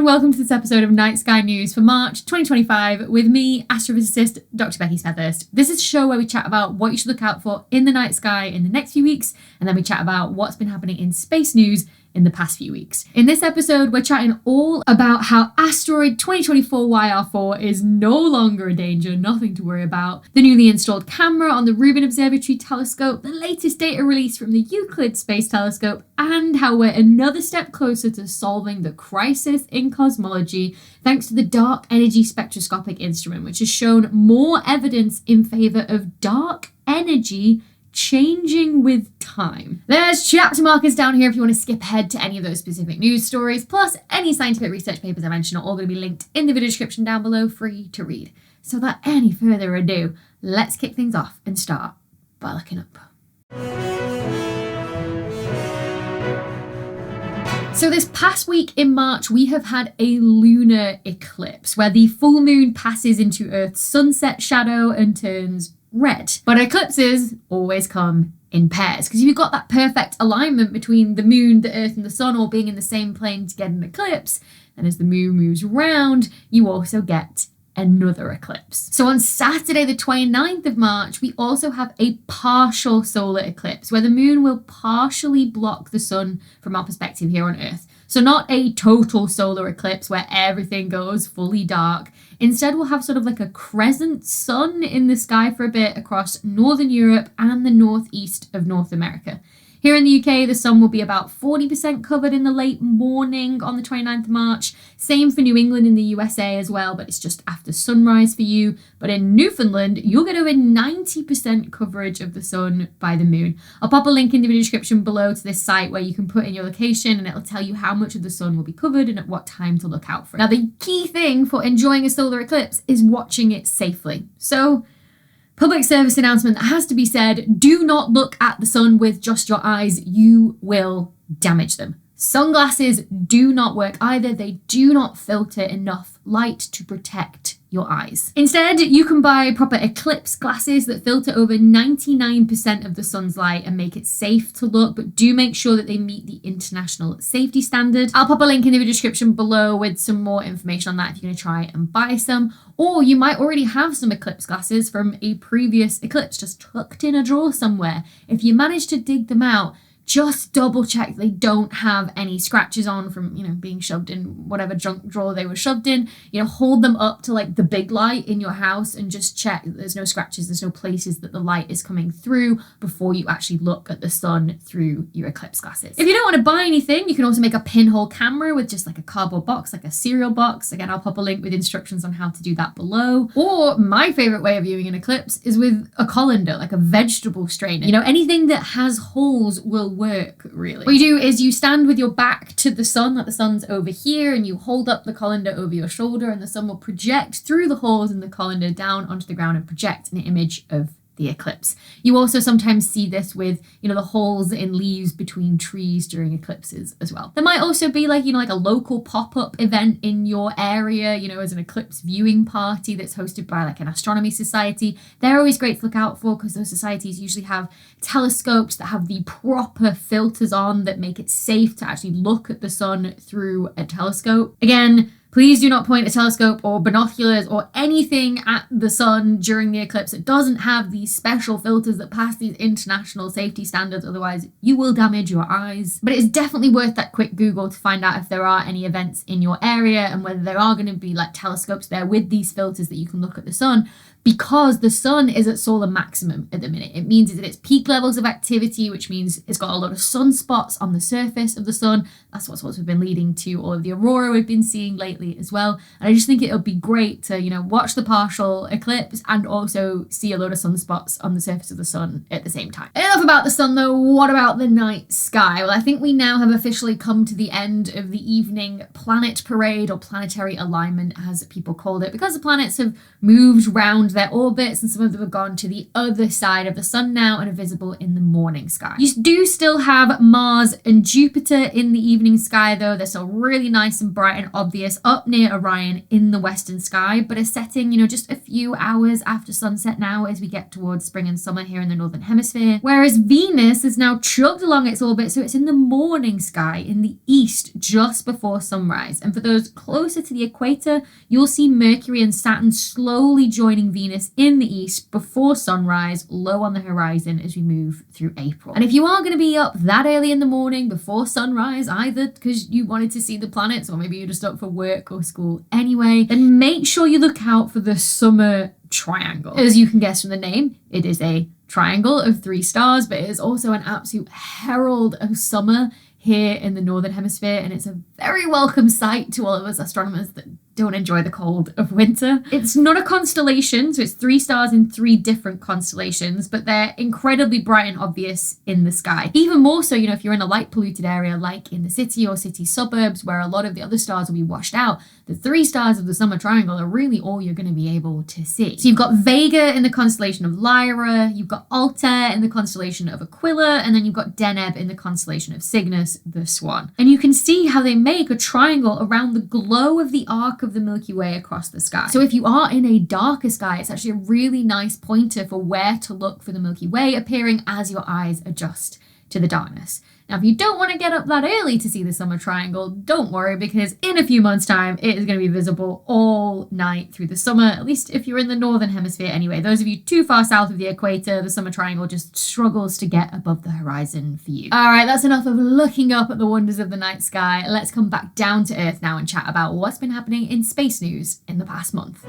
and welcome to this episode of Night Sky News for March 2025 with me, astrophysicist Dr. Becky Smethurst. This is a show where we chat about what you should look out for in the night sky in the next few weeks, and then we chat about what's been happening in space news in the past few weeks. In this episode, we're chatting all about how Asteroid 2024 YR4 is no longer a danger, nothing to worry about, the newly installed camera on the Rubin Observatory telescope, the latest data release from the Euclid Space Telescope, and how we're another step closer to solving the crisis in cosmology thanks to the Dark Energy Spectroscopic Instrument, which has shown more evidence in favour of dark energy changing with time. There's chapter markers down here if you want to skip ahead to any of those specific news stories, plus any scientific research papers I mention are all going to be linked in the video description down below for you to read. So without any further ado, let's kick things off and start by looking up. So this past week in March, we have had a lunar eclipse where the full moon passes into Earth's sunset shadow and turns red. But eclipses always come in pairs because if you've got that perfect alignment between the moon, the earth and the sun all being in the same plane to get an eclipse, then as the moon moves around, you also get another eclipse. So on Saturday the 29th of March, we also have a partial solar eclipse where the moon will partially block the sun from our perspective here on Earth. So not a total solar eclipse where everything goes fully dark. Instead, we'll have sort of like a crescent sun in the sky for a bit across Northern Europe and the northeast of North America. Here in the UK, the sun will be about 40% covered in the late morning on the 29th of March. Same for New England in the USA as well, but it's just after sunrise for you. But in Newfoundland, you'll get over 90% coverage of the sun by the moon. I'll pop a link in the video description below to this site where you can put in your location and it'll tell you how much of the sun will be covered and at what time to look out for it. Now, the key thing for enjoying a solar eclipse is watching it safely. So, public service announcement that has to be said, do not look at the sun with just your eyes, you will damage them. Sunglasses do not work either, they do not filter enough light to protect your eyes. Instead, you can buy proper eclipse glasses that filter over 99% of the sun's light and make it safe to look, but do make sure that they meet the international safety standard. I'll pop a link in the video description below with some more information on that if you're going to try and buy some. Or you might already have some eclipse glasses from a previous eclipse just tucked in a drawer somewhere. If you manage to dig them out, just double check they don't have any scratches on from, being shoved in whatever junk drawer they were shoved in. Hold them up to like the big light in your house and just check that there's no scratches, there's no places that the light is coming through before you actually look at the sun through your eclipse glasses. If you don't want to buy anything, you can also make a pinhole camera with just like a cardboard box, like a cereal box. Again, I'll pop a link with instructions on how to do that below. Or my favorite way of viewing an eclipse is with a colander, like a vegetable strainer. Anything that has holes will work, really. What you do is you stand with your back to the sun, like the sun's over here, and you hold up the colander over your shoulder and the sun will project through the holes in the colander down onto the ground and project an image of the eclipse. You also sometimes see this with, the holes in leaves between trees during eclipses as well. There might also be like a local pop-up event in your area, as an eclipse viewing party that's hosted by like an astronomy society. They're always great to look out for because those societies usually have telescopes that have the proper filters on that make it safe to actually look at the sun through a telescope. Again, please do not point a telescope or binoculars or anything at the sun during the eclipse. It doesn't have these special filters that pass these international safety standards, otherwise you will damage your eyes. But it's definitely worth that quick Google to find out if there are any events in your area and whether there are going to be like telescopes there with these filters that you can look at the sun, because the sun is at solar maximum at the minute. It means it's at its peak levels of activity, which means it's got a lot of sunspots on the surface of the sun. That's what's also been leading to all of the aurora we've been seeing lately as well. And I just think it'll be great to, watch the partial eclipse and also see a lot of sunspots on the surface of the sun at the same time. Enough about the sun though, what about the night sky? Well, I think we now have officially come to the end of the evening planet parade, or planetary alignment as people called it, because the planets have moved round their orbits and some of them have gone to the other side of the sun now and are visible in the morning sky. You do still have Mars and Jupiter in the evening sky though. They're still really nice and bright and obvious, up near Orion in the western sky, but is setting, just a few hours after sunset now as we get towards spring and summer here in the northern hemisphere. Whereas Venus is now chugged along its orbit, so it's in the morning sky in the east just before sunrise. And for those closer to the equator, you'll see Mercury and Saturn slowly joining Venus in the east before sunrise, low on the horizon as we move through April. And if you are going to be up that early in the morning before sunrise, either because you wanted to see the planets or maybe you're just up for work or school anyway, then make sure you look out for the summer triangle. As you can guess from the name, it is a triangle of 3 stars, but it is also an absolute herald of summer here in the northern hemisphere, and it's a very welcome sight to all of us astronomers that don't enjoy the cold of winter. It's not a constellation, so it's 3 stars in 3 different constellations, but they're incredibly bright and obvious in the sky. Even more so, if you're in a light polluted area like in the city or city suburbs where a lot of the other stars will be washed out, the 3 stars of the summer triangle are really all you're going to be able to see. So you've got Vega in the constellation of Lyra, you've got Altair in the constellation of Aquila, and then you've got Deneb in the constellation of Cygnus, the Swan. And you can see how they make a triangle around the glow of the arc of the Milky Way across the sky. So if you are in a darker sky, it's actually a really nice pointer for where to look for the Milky Way appearing as your eyes adjust to the darkness. Now, if you don't want to get up that early to see the summer triangle, don't worry, because in a few months' time, it is going to be visible all night through the summer, at least if you're in the northern hemisphere anyway. Those of you too far south of the equator, the summer triangle just struggles to get above the horizon for you. All right, that's enough of looking up at the wonders of the night sky. Let's come back down to Earth now and chat about what's been happening in space news in the past month.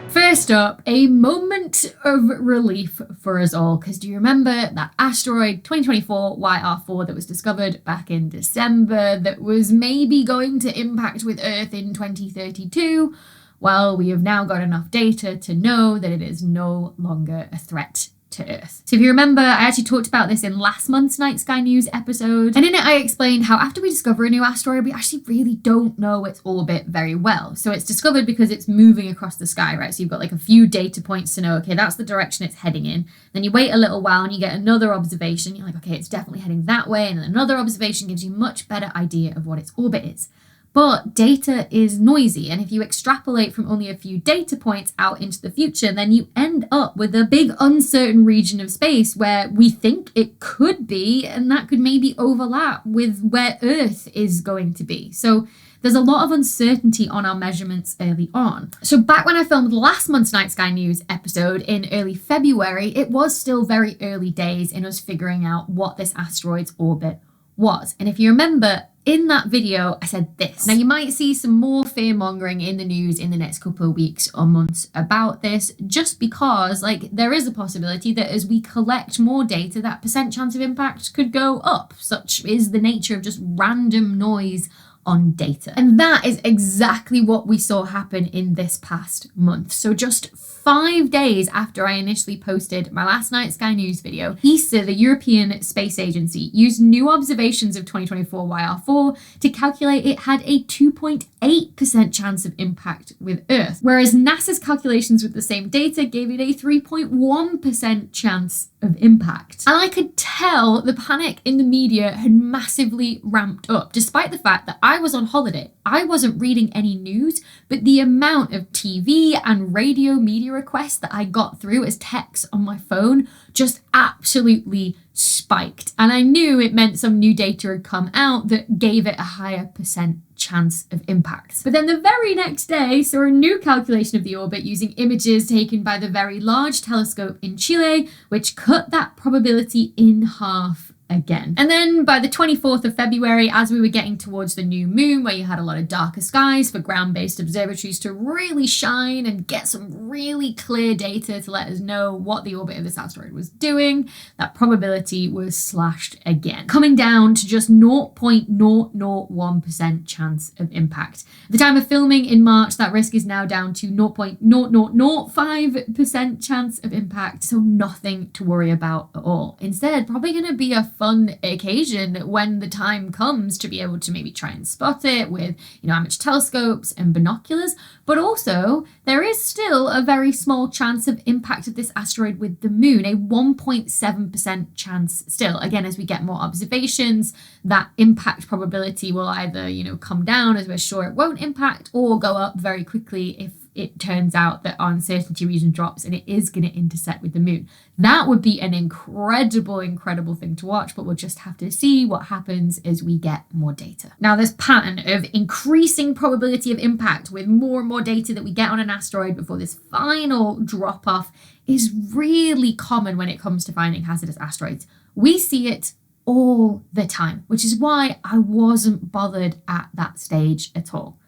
First up, a moment of relief for us all, because do you remember that asteroid 2024 YR4 that was discovered back in December that was maybe going to impact with Earth in 2032? Well, we have now got enough data to know that it is no longer a threat to Earth. So if you remember, I actually talked about this in last month's Night Sky News episode, and in it I explained how after we discover a new asteroid, we actually really don't know its orbit very well. So it's discovered because it's moving across the sky, right? So you've got like a few data points to know, okay, that's the direction it's heading in. Then you wait a little while and you get another observation. You're like, okay, it's definitely heading that way. And then another observation gives you a much better idea of what its orbit is. But data is noisy, and if you extrapolate from only a few data points out into the future, then you end up with a big uncertain region of space where we think it could be, and that could maybe overlap with where Earth is going to be. So there's a lot of uncertainty on our measurements early on. So back when I filmed last month's Night Sky News episode in early February, it was still very early days in us figuring out what this asteroid's orbit was. And if you remember, in that video, I said this. Now, you might see some more fear-mongering in the news in the next couple of weeks or months about this, just because, there is a possibility that as we collect more data, that percent chance of impact could go up. Such is the nature of just random noise on data. And that is exactly what we saw happen in this past month. So just 5 days after I initially posted my last Night Sky News video, ESA, the European Space Agency, used new observations of 2024 YR4 to calculate it had a 2.8% chance of impact with Earth, whereas NASA's calculations with the same data gave it a 3.1% chance of impact. And I could tell the panic in the media had massively ramped up, despite the fact that I was on holiday. I wasn't reading any news, but the amount of TV and radio media requests that I got through as texts on my phone just absolutely spiked. And I knew it meant some new data had come out that gave it a higher percent chance of impact. But then the very next day saw a new calculation of the orbit using images taken by the Very Large Telescope in Chile, which cut that probability in half again. And then by the 24th of February, as we were getting towards the new moon, where you had a lot of darker skies for ground-based observatories to really shine and get some really clear data to let us know what the orbit of this asteroid was doing, that probability was slashed again, coming down to just 0.001% chance of impact. At the time of filming in March, that risk is now down to 0.0005% chance of impact, so nothing to worry about at all. Instead, probably going to be a fun occasion when the time comes to be able to maybe try and spot it with, amateur telescopes and binoculars. But also, there is still a very small chance of impact of this asteroid with the moon, a 1.7% chance still. Again, as we get more observations, that impact probability will either, come down as we're sure it won't impact, or go up very quickly if it turns out that our uncertainty region drops and it is going to intersect with the moon. That would be an incredible thing to watch, but we'll just have to see what happens as we get more data. Now, this pattern of increasing probability of impact with more and more data that we get on an asteroid before this final drop off is really common when it comes to finding hazardous asteroids. We see it all the time, which is why I wasn't bothered at that stage at all.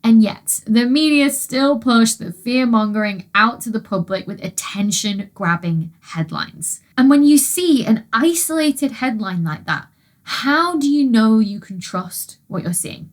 And yet, the media still push the fear-mongering out to the public with attention-grabbing headlines. And when you see an isolated headline like that, how do you know you can trust what you're seeing?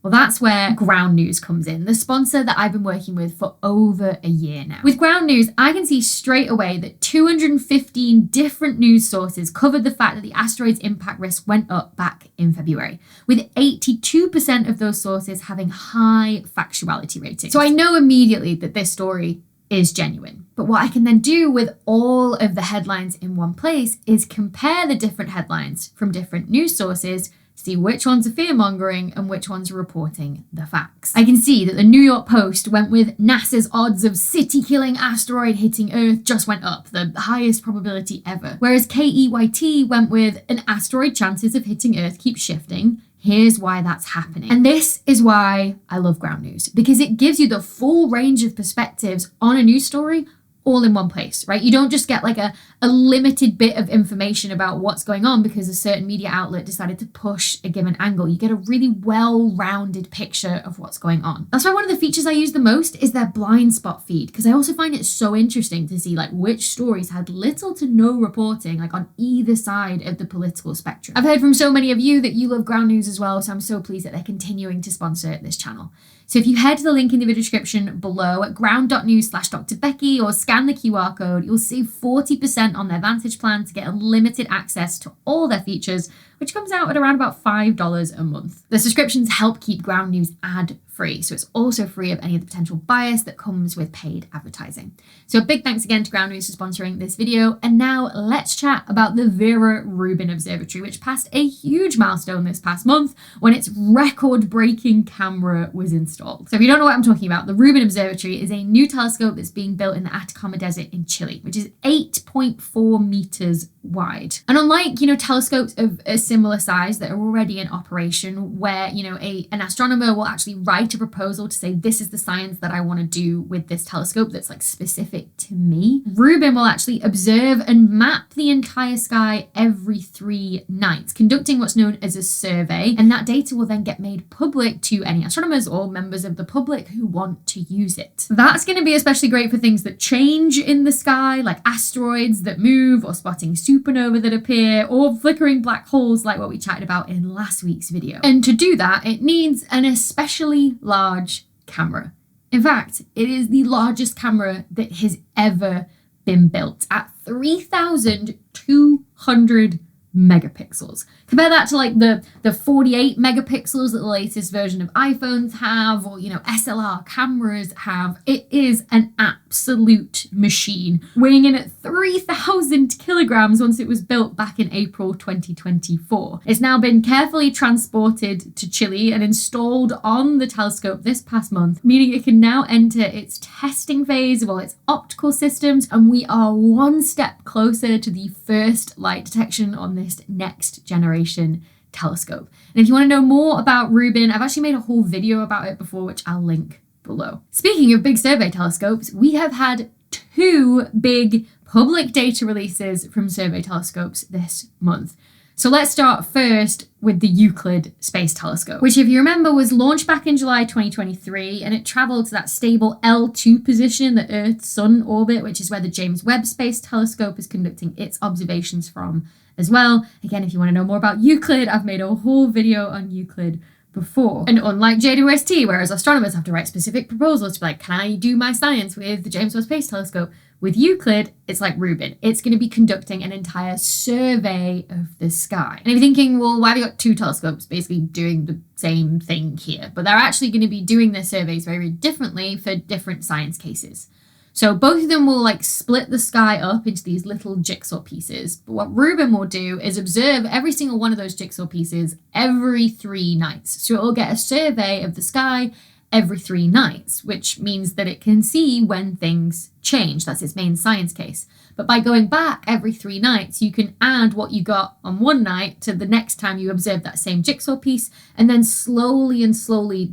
Well, that's where Ground News comes in, the sponsor that I've been working with for over a year now. With Ground News, I can see straight away that 215 different news sources covered the fact that the asteroid's impact risk went up back in February, with 82% of those sources having high factuality ratings. So I know immediately that this story is genuine. But what I can then do with all of the headlines in one place is compare the different headlines from different news sources, see which ones are fear-mongering and which ones are reporting the facts. I can see that the New York Post went with NASA's odds of city-killing asteroid hitting Earth just went up, the highest probability ever. Whereas KEYT went with an asteroid chances of hitting Earth keep shifting. Here's why that's happening. And this is why I love Ground News, because it gives you the full range of perspectives on a news story all in one place, right? You don't just get like a limited bit of information about what's going on because a certain media outlet decided to push a given angle. You get a really well-rounded picture of what's going on. That's why one of the features I use the most is their blind spot feed, because I also find it so interesting to see like which stories had little to no reporting like on either side of the political spectrum. I've heard from so many of you that you love Ground News as well, so I'm so pleased that they're continuing to sponsor this channel. So if you head to the link in the video description below at ground.news/Dr. Becky or scan the QR code, you'll save 40% on their Vantage plan to get unlimited access to all their features, which comes out at around about $5 a month. The subscriptions help keep Ground News ad-free, so it's also free of any of the potential bias that comes with paid advertising. So a big thanks again to Ground News for sponsoring this video. And now let's chat about the Vera Rubin Observatory, which passed a huge milestone this past month when its record-breaking camera was installed. So if you don't know what I'm talking about, the Rubin Observatory is a new telescope that's being built in the Atacama Desert in Chile, which is 8.4 meters wide. And unlike, telescopes of a similar size that are already in operation, where, an astronomer will actually write a proposal to say, this is the science that I want to do with this telescope that's like specific to me, Rubin will actually observe and map the entire sky every 3 nights, conducting what's known as a survey. And that data will then get made public to any astronomers or members of the public who want to use it. That's going to be especially great for things that change in the sky, like asteroids that move, or spotting supernova that appear, or flickering black holes like what we chatted about in last week's video. And to do that, it needs an especially large camera. In fact, it is the largest camera that has ever been built at 3,200 megapixels. Compare that to like the 48 megapixels that the latest version of iPhones have, or SLR cameras have. It is an absolute machine, weighing in at 3,000 kilograms once it was built back in April 2024. It's now been carefully transported to Chile and installed on the telescope this past month, meaning it can now enter its testing phase of all its optical systems, and we are one step closer to the first light detection on this next generation telescope. And if you want to know more about Rubin, I've actually made a whole video about it before, which I'll link below. Speaking of big survey telescopes, we have had 2 big public data releases from survey telescopes this month. So let's start first with the Euclid Space Telescope, which, if you remember, was launched back in July 2023, and it traveled to that stable L2 position, the Earth-Sun orbit, which is where the James Webb Space Telescope is conducting its observations from as well. Again, if you want to know more about Euclid, I've made a whole video on Euclid before. And unlike JWST, whereas astronomers have to write specific proposals to be like, can I do my science with the James Webb Space Telescope? With Euclid, it's like Rubin. It's going to be conducting an entire survey of the sky. And if you're thinking, well, why have you got two telescopes basically doing the same thing here? But they're actually going to be doing their surveys very differently for different science cases. So both of them will like split the sky up into these little jigsaw pieces. But what Rubin will do is observe every single one of those jigsaw pieces every 3 nights. So it will get a survey of the sky every 3 nights, which means that it can see when things change. That's its main science case. But by going back every 3 nights, you can add what you got on one night to the next time you observe that same jigsaw piece, and then slowly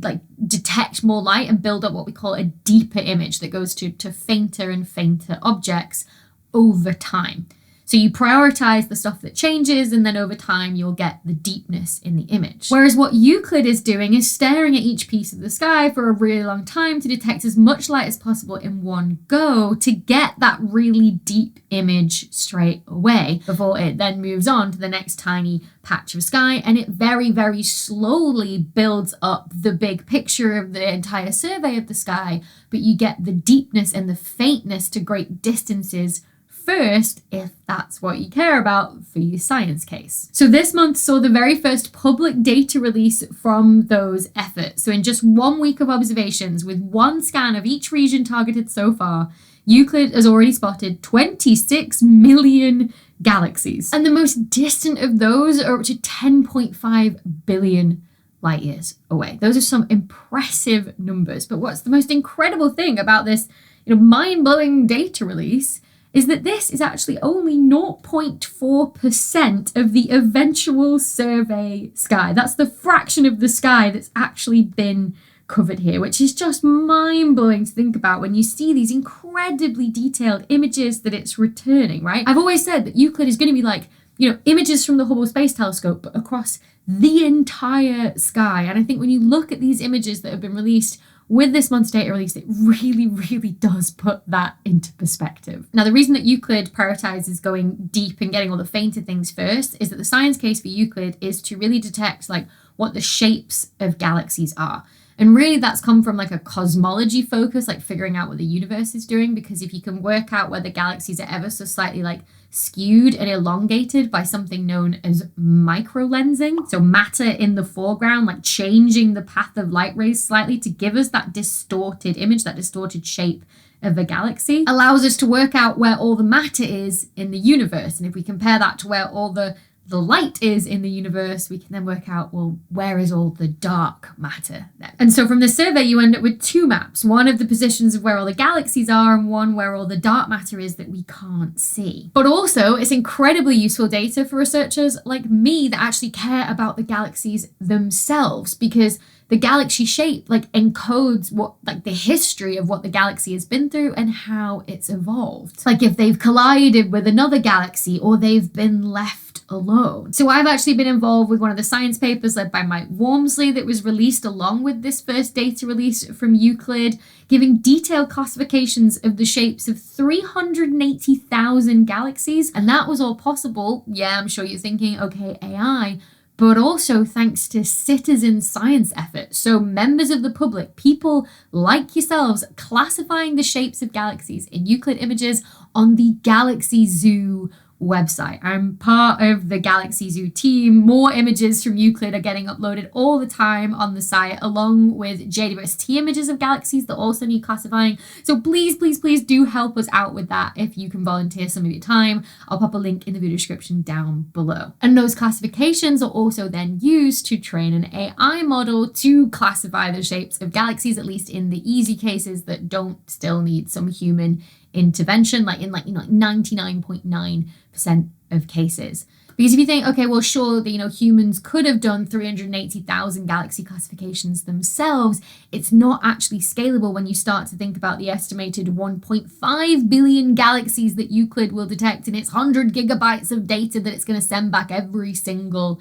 like detect more light and build up what we call a deeper image that goes to fainter and fainter objects over time. So you prioritize the stuff that changes, and then over time you'll get the deepness in the image. Whereas what Euclid is doing is staring at each piece of the sky for a really long time to detect as much light as possible in one go to get that really deep image straight away before it then moves on to the next tiny patch of sky, and it very, very slowly builds up the big picture of the entire survey of the sky, but you get the deepness and the faintness to great distances first, if that's what you care about for your science case. So this month saw the very first public data release from those efforts. So in just 1 week of observations with one scan of each region targeted so far, Euclid has already spotted 26 million galaxies. And the most distant of those are up to 10.5 billion light years away. Those are some impressive numbers. But what's the most incredible thing about this, mind-blowing data release is that this is actually only 0.4% of the eventual survey sky. That's the fraction of the sky that's actually been covered here, which is just mind-blowing to think about when you see these incredibly detailed images that it's returning, right? I've always said that Euclid is going to be like, images from the Hubble Space Telescope, but across the entire sky. And I think when you look at these images that have been released with this month's data release, it really, really does put that into perspective. Now, the reason that Euclid prioritizes going deep and getting all the fainter things first is that the science case for Euclid is to really detect what the shapes of galaxies are. And really that's come from a cosmology focus, figuring out what the universe is doing, because if you can work out whether galaxies are ever so slightly skewed and elongated by something known as microlensing, so matter in the foreground, changing the path of light rays slightly to give us that distorted image, that distorted shape of a galaxy, allows us to work out where all the matter is in the universe. And if we compare that to where all the light is in the universe, we can then work out, where is all the dark matter then? And so from the survey, you end up with 2 maps, one of the positions of where all the galaxies are and one where all the dark matter is that we can't see. But also, it's incredibly useful data for researchers like me that actually care about the galaxies themselves, because the galaxy shape encodes what the history of what the galaxy has been through and how it's evolved. If they've collided with another galaxy or they've been left alone. So I've actually been involved with one of the science papers led by Mike Wormsley that was released along with this first data release from Euclid, giving detailed classifications of the shapes of 380,000 galaxies. And that was all possible. Yeah, I'm sure you're thinking, okay, AI, but also thanks to citizen science efforts. So members of the public, people like yourselves, classifying the shapes of galaxies in Euclid images on the Galaxy Zoo website. I'm part of the Galaxy Zoo team. More images from Euclid are getting uploaded all the time on the site, along with JWST images of galaxies that also need classifying. So please, please, please do help us out with that if you can volunteer some of your time. I'll pop a link in the video description down below. And those classifications are also then used to train an AI model to classify the shapes of galaxies, at least in the easy cases that don't still need some human intervention, in 99.9% of cases. Because if you think, okay, well, sure, humans could have done 380,000 galaxy classifications themselves, it's not actually scalable when you start to think about the estimated 1.5 billion galaxies that Euclid will detect in its 100 gigabytes of data that it's going to send back every single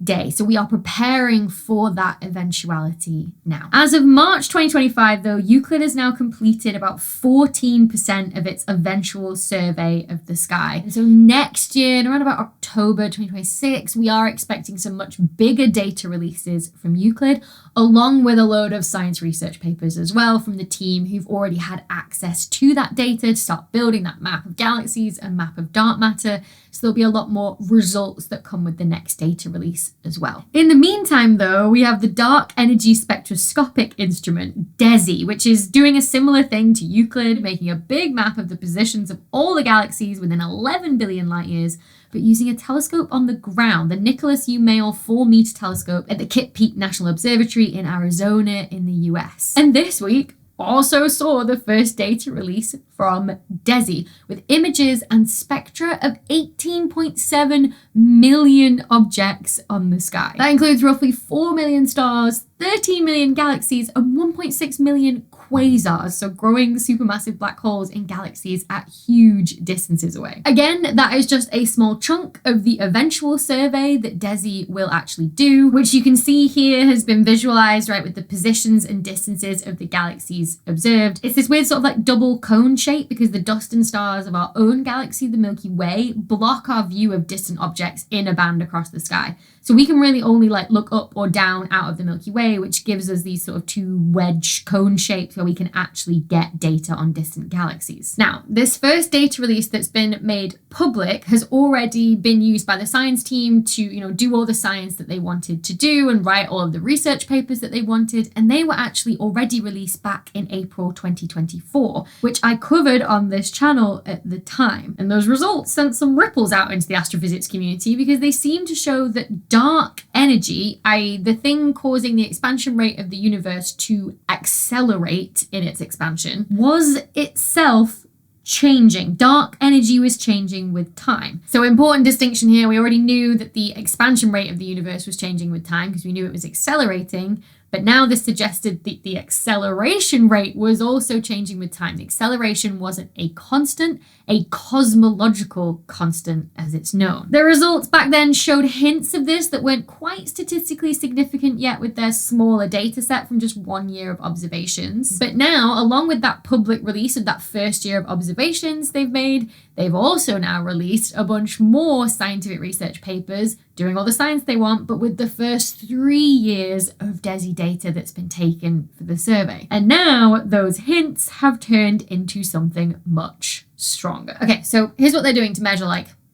day. So we are preparing for that eventuality now. As of March 2025, though, Euclid has now completed about 14% of its eventual survey of the sky. And so next year, around about October 2026, we are expecting some much bigger data releases from Euclid, along with a load of science research papers as well from the team who've already had access to that data to start building that map of galaxies and map of dark matter. So there'll be a lot more results that come with the next data release as well. In the meantime, though, we have the Dark Energy Spectroscopic Instrument, DESI, which is doing a similar thing to Euclid, making a big map of the positions of all the galaxies within 11 billion light years, but using a telescope on the ground, the Nicholas U. Mail 4-meter telescope at the Kitt Peak National Observatory in Arizona in the US. And this week also saw the first data release from DESI with images and spectra of 18.7 million objects on the sky. That includes roughly 4 million stars, 13 million galaxies, and 1.6 million quasars, so growing supermassive black holes in galaxies at huge distances away. Again, that is just a small chunk of the eventual survey that DESI will actually do, which you can see here has been visualized, right, with the positions and distances of the galaxies observed. It's this weird sort of like double cone shape because the dust and stars of our own galaxy, the Milky Way, block our view of distant objects in a band across the sky. So we can really only like look up or down out of the Milky Way, which gives us these sort of two wedge cone shapes where we can actually get data on distant galaxies. Now, this first data release that's been made public has already been used by the science team to, do all the science that they wanted to do and write all of the research papers that they wanted. And they were actually already released back in April 2024, which I covered on this channel at the time. And those results sent some ripples out into the astrophysics community because they seem to show that dark energy, i.e. the thing causing the expansion rate of the universe to accelerate in its expansion, was itself changing. Dark energy was changing with time. So important distinction here. We already knew that the expansion rate of the universe was changing with time because we knew it was accelerating. But now this suggested that the acceleration rate was also changing with time. The acceleration wasn't a constant, a cosmological constant as it's known. The results back then showed hints of this that weren't quite statistically significant yet with their smaller data set from just 1 year of observations. But now, along with that public release of that first year of observations they've made, they've also now released a bunch more scientific research papers doing all the science they want, but with the first 3 years of DESI data that's been taken for the survey. And now those hints have turned into something much stronger. Okay, so here's what they're doing to measure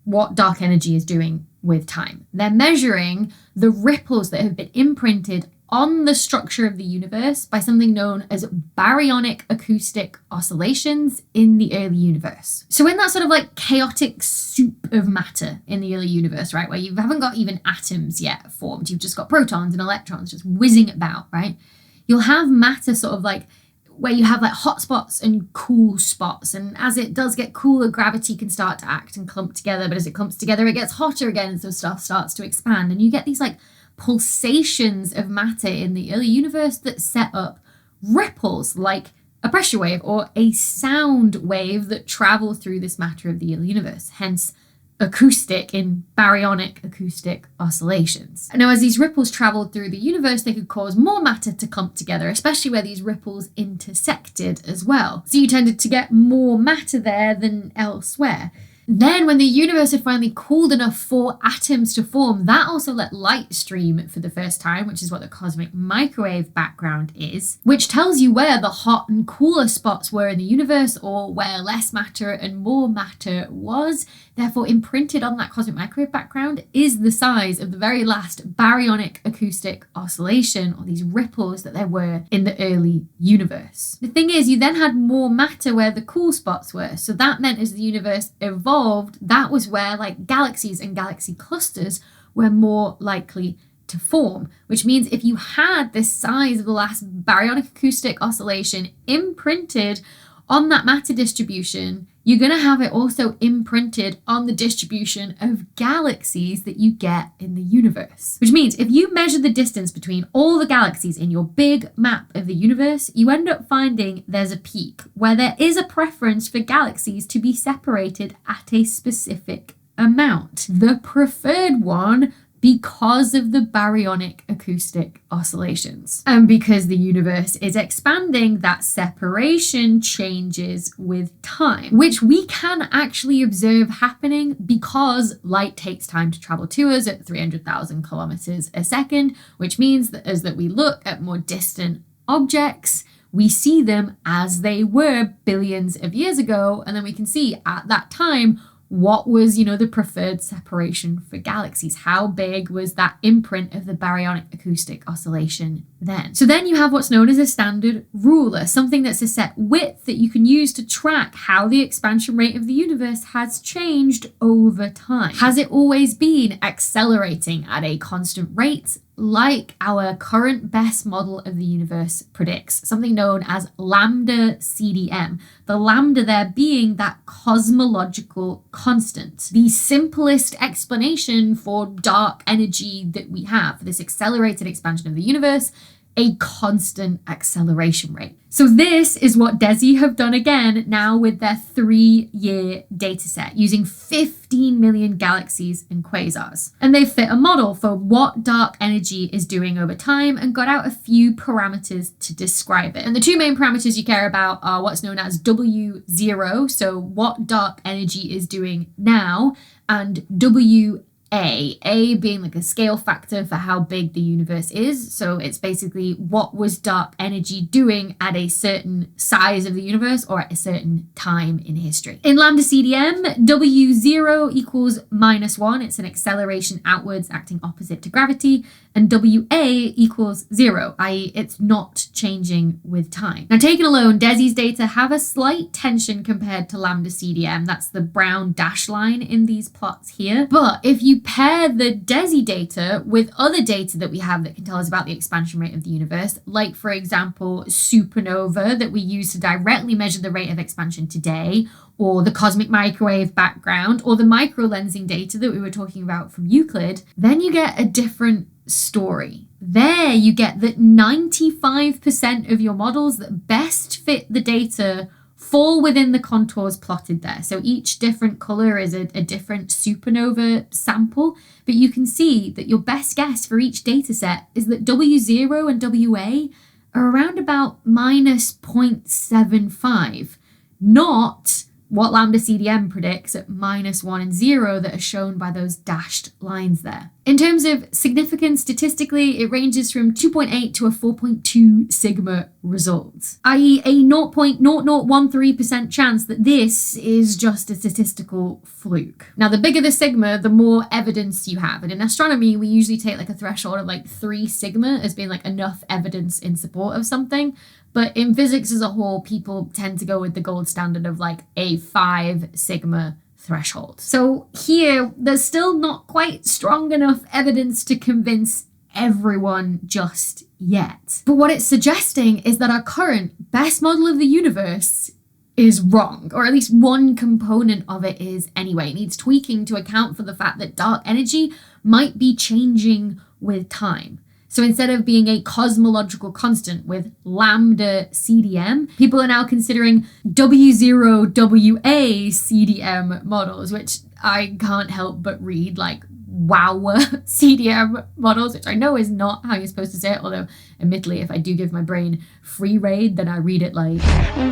what dark energy is doing with time. They're measuring the ripples that have been imprinted on the structure of the universe by something known as baryonic acoustic oscillations in the early universe. So in that sort of chaotic soup of matter in the early universe, right, where you haven't got even atoms yet formed, you've just got protons and electrons just whizzing about, right? You'll have matter sort of where you have hot spots and cool spots. And as it does get cooler, gravity can start to act and clump together. But as it clumps together, it gets hotter again. And so stuff starts to expand. And you get these pulsations of matter in the early universe that set up ripples like a pressure wave or a sound wave that travel through this matter of the early universe. Hence, acoustic in baryonic acoustic oscillations. Now, as these ripples traveled through the universe, they could cause more matter to clump together, especially where these ripples intersected as well. So you tended to get more matter there than elsewhere. Then when the universe had finally cooled enough for atoms to form, that also let light stream for the first time, which is what the cosmic microwave background is, which tells you where the hot and cooler spots were in the universe or where less matter and more matter was. Therefore, imprinted on that cosmic microwave background is the size of the very last baryonic acoustic oscillation, or these ripples that there were in the early universe. The thing is, you then had more matter where the cool spots were. So that meant as the universe evolved, that was where galaxies and galaxy clusters were more likely to form, which means if you had this size of the last baryonic acoustic oscillation imprinted on that matter distribution, you're going to have it also imprinted on the distribution of galaxies that you get in the universe. Which means if you measure the distance between all the galaxies in your big map of the universe, you end up finding there's a peak where there is a preference for galaxies to be separated at a specific amount. The preferred one because of the baryonic acoustic oscillations. And because the universe is expanding, that separation changes with time, which we can actually observe happening because light takes time to travel to us at 300,000 kilometers a second, which means that as we look at more distant objects, we see them as they were billions of years ago, and then we can see at that time what was, the preferred separation for galaxies. How big was that imprint of the baryonic acoustic oscillation then? So then you have what's known as a standard ruler, something that's a set width that you can use to track how the expansion rate of the universe has changed over time. Has it always been accelerating at a constant rate, like our current best model of the universe predicts, something known as lambda CDM, the lambda there being that cosmological constant, the simplest explanation for dark energy that we have, for this accelerated expansion of the universe, a constant acceleration rate. So this is what DESI have done again now with their 3-year dataset using 15 million galaxies and quasars. And they fit a model for what dark energy is doing over time and got out a few parameters to describe it. And the two main parameters you care about are what's known as W0, so what dark energy is doing now, and A being like a scale factor for how big the universe is. So it's basically what was dark energy doing at a certain size of the universe or at a certain time in history. In lambda CDM, W0 equals -1. It's an acceleration outwards acting opposite to gravity. And WA equals 0, i.e. it's not changing with time. Now taken alone, DESI's data have a slight tension compared to lambda CDM. That's the brown dash line in these plots here. But if you pair the DESI data with other data that we have that can tell us about the expansion rate of the universe, like for example, supernova that we use to directly measure the rate of expansion today, or the cosmic microwave background, or the microlensing data that we were talking about from Euclid, then you get a different story. There you get that 95% of your models that best fit the data fall within the contours plotted there. So each different color is a different supernova sample, but you can see that your best guess for each data set is that W0 and WA are around about -0.75, not what lambda CDM predicts at -1 and 0 that are shown by those dashed lines there. In terms of significance statistically, it ranges from 2.8 to a 4.2 sigma result, i.e. a 0.0013% chance that this is just a statistical fluke. Now, the bigger the sigma, the more evidence you have. And in astronomy, we usually take like a threshold of like 3 sigma as being like enough evidence in support of something. But in physics as a whole, people tend to go with the gold standard of like a 5 sigma threshold. So here, there's still not quite strong enough evidence to convince everyone just yet. But what it's suggesting is that our current best model of the universe is wrong, or at least one component of it is anyway. It needs tweaking to account for the fact that dark energy might be changing with time. So instead of being a cosmological constant with lambda CDM, people are now considering W0WA CDM models, which I can't help but read like wow CDM models, which I know is not how you're supposed to say it, although admittedly if I do give my brain free rein, then I read it like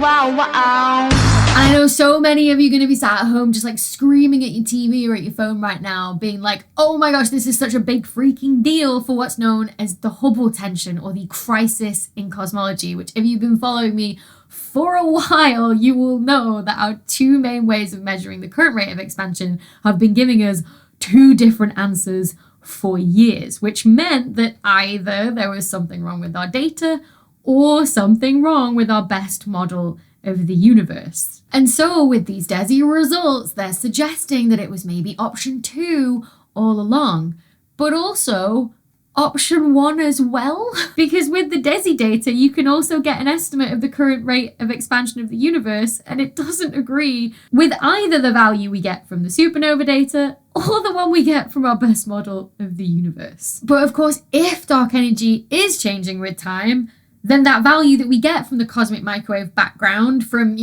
wow. I know so many of you are going to be sat at home just like screaming at your TV or at your phone right now, being like, oh my gosh, this is such a big freaking deal for what's known as the Hubble tension or the crisis in cosmology, which if you've been following me for a while, you will know that our two main ways of measuring the current rate of expansion have been giving us two different answers for years, which meant that either there was something wrong with our data or something wrong with our best model of the universe. And so with these DESI results, they're suggesting that it was maybe option 2 all along, but also option 1 as well. Because with the DESI data, you can also get an estimate of the current rate of expansion of the universe, and it doesn't agree with either the value we get from the supernova data or the one we get from our best model of the universe. But of course, if dark energy is changing with time, then that value that we get from the cosmic microwave background from,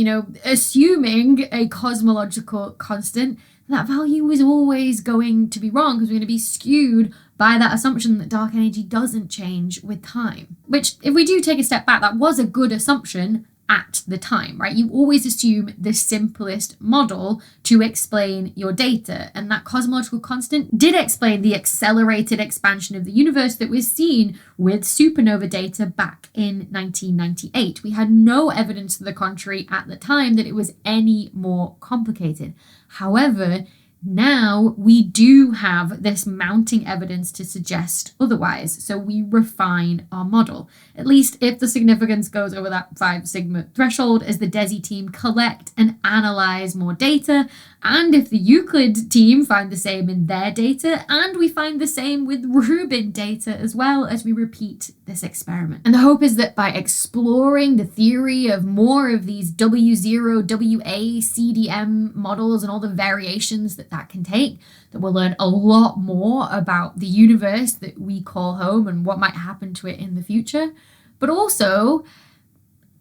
assuming a cosmological constant, that value was always going to be wrong because we're going to be skewed by that assumption that dark energy doesn't change with time. Which, if we do take a step back, that was a good assumption at the time, right? You always assume the simplest model to explain your data. And that cosmological constant did explain the accelerated expansion of the universe that was seen with supernova data back in 1998. We had no evidence to the contrary at the time that it was any more complicated. However, now we do have this mounting evidence to suggest otherwise, so we refine our model, at least if the significance goes over that 5 sigma threshold as the DESI team collect and analyze more data, and if the Euclid team find the same in their data, and we find the same with Rubin data as well as we repeat this experiment. And the hope is that by exploring the theory of more of these W0, WA, CDM models and all the variations that can take, that we'll learn a lot more about the universe that we call home and what might happen to it in the future, but also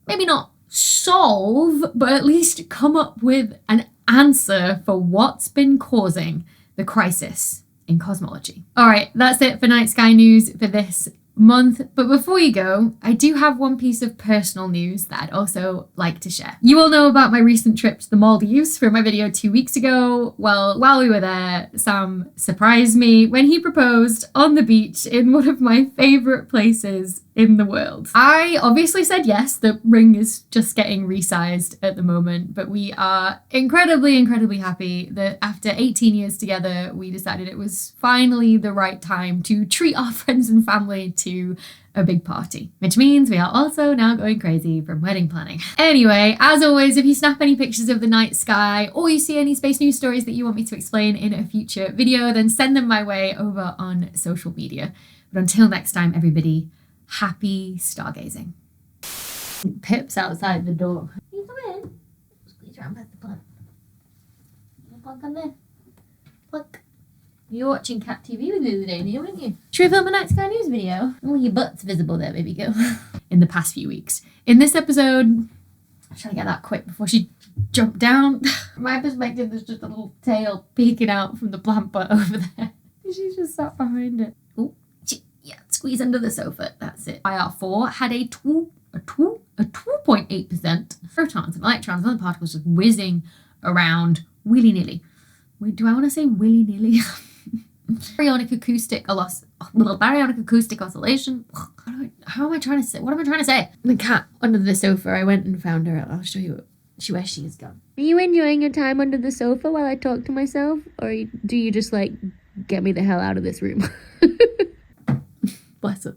maybe not solve, but at least come up with an answer for what's been causing the crisis in cosmology. All right, that's it for Night Sky News for this month. But before you go, I do have one piece of personal news that I'd also like to share. You all know about my recent trip to the Maldives from my video 2 weeks ago. Well, while we were there, Sam surprised me when he proposed on the beach in one of my favorite places in the world. I obviously said yes. The ring is just getting resized at the moment, but we are incredibly happy that after 18 years together, we decided it was finally the right time to treat our friends and family to a big party, which means we are also now going crazy from wedding planning. Anyway, as always, if you snap any pictures of the night sky or you see any space news stories that you want me to explain in a future video, then send them my way over on social media. But until next time, everybody, happy stargazing. Pip's outside the door. Can you come in? Squeeze around past the plug. Plug on there. Plug. You were watching Cat TV with me the other day, weren't you? Should we film a Night Sky News video? Oh, your butt's visible there, baby girl. In the past few weeks. In this episode, I'm trying to get that quick before she jumped down. From my perspective, there's just a little tail peeking out from the plant pot over there. She's just sat behind it. Oh, yeah, squeeze under the sofa. That's it. IR4 had a 2.8% protons and electrons and other particles just whizzing around willy-nilly. Wait, do I want to say willy-nilly? Baryonic acoustic oscillation. How am I trying to say? What am I trying to say? The cat under the sofa. I went and found her. I'll show you where she is gone. Are you enjoying your time under the sofa while I talk to myself? Or do you just like get me the hell out of this room? Bless her.